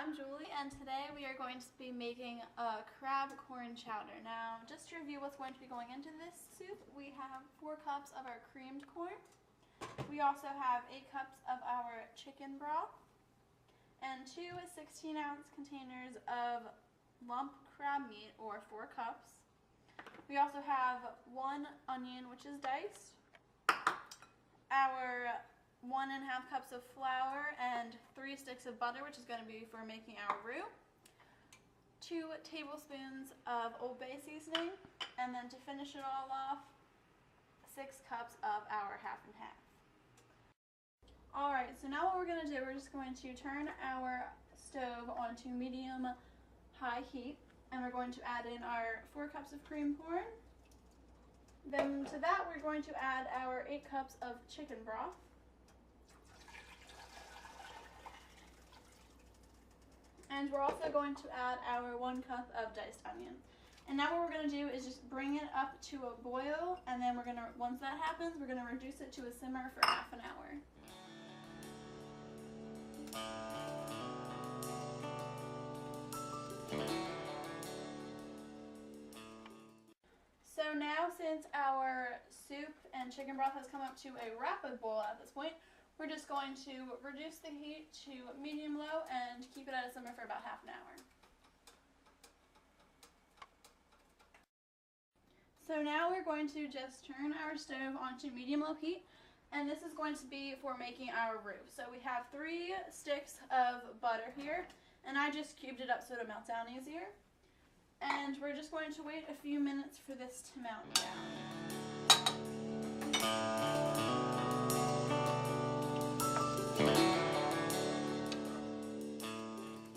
I'm Julie, and today we are going to be making a crab corn chowder. Now, just to review what's going to be going into this soup, we have 4 cups of our creamed corn. We also have 8 cups of our chicken broth and 2 16-ounce containers of lump crab meat, or 4 cups. We also have 1 onion, which is diced, our 1.5 cups of flour and 3 sticks of butter, which is going to be for making our roux, 2 tablespoons of Old Bay seasoning, and then to finish it all off, 6 cups of our half and half. Alright, so now what we're going to do, we're just going to turn our stove onto medium-high heat, and we're going to add in our 4 cups of cream corn. Then to that, we're going to add our 8 cups of chicken broth. And we're also going to add our 1 cup of diced onion. And now what we're going to do is just bring it up to a boil, and then once that happens, we're going to reduce it to a simmer for half an hour. So now, since our soup and chicken broth has come up to a rapid boil at this point, we're just going to reduce the heat to medium-low and keep it at a simmer for about half an hour. So now we're going to just turn our stove onto medium-low heat, and this is going to be for making our roux. So we have 3 sticks of butter here, and I just cubed it up so it melts down easier. And we're just going to wait a few minutes for this to melt down.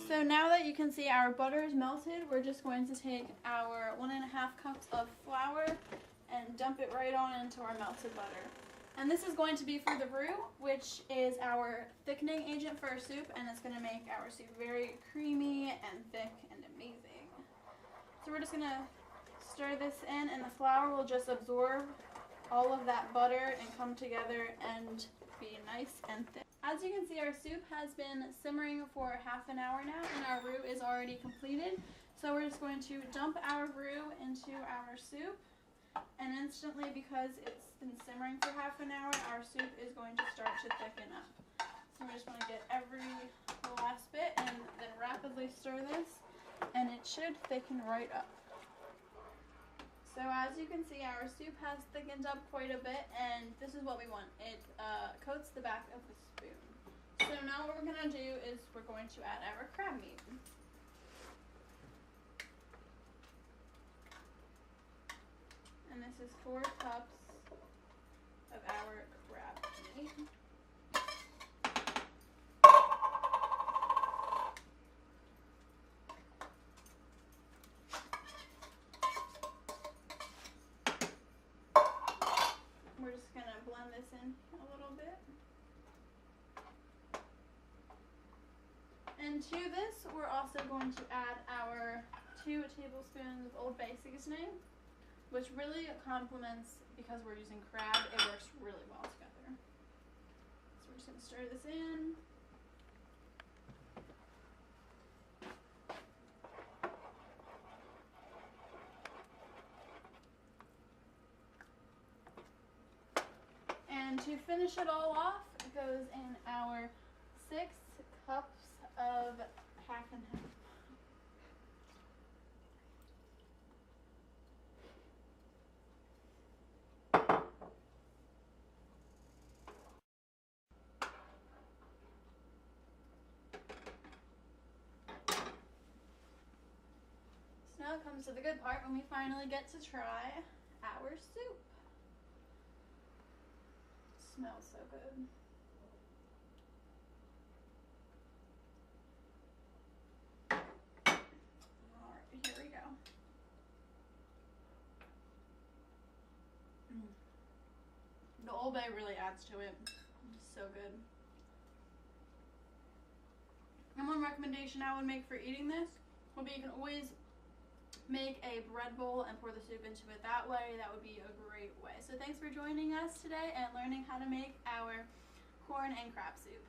So now that you can see our butter is melted, we're just going to take our 1.5 cups of flour and dump it right on into our melted butter. And this is going to be for the roux, which is our thickening agent for our soup, and it's going to make our soup very creamy and thick and amazing. So we're just going to stir this in, and the flour will just absorb all of that butter and come together and be nice and thick. As you can see, our soup has been simmering for half an hour now, and our roux is already completed. So we're just going to dump our roux into our soup, and instantly, because it's been simmering for half an hour, our soup is going to start to thicken up. So we're just going to get every last bit and then rapidly stir this, and it should thicken right up. So as you can see, our soup has thickened up quite a bit, and this is what we want. It coats the back of the spoon. So now what we're going to do is we're going to add our crab meat. And this is 4 cups of our crab meat. We're just going to blend this in a little bit. And to this, we're also going to add our 2 tablespoons of Old Bay seasoning, which really complements, because we're using crab, it works really well together. So we're just going to stir this in. And to finish it all off, it goes in our 6 cups of half and half. So now it comes to the good part, when we finally get to try our soup. It smells so good. Alright, here we go. The Old Bay really adds to it. It's so good. And one recommendation I would make for eating this would be, you can always make a bread bowl and pour the soup into it that way. That would be a great way. So thanks for joining us today and learning how to make our corn and crab soup.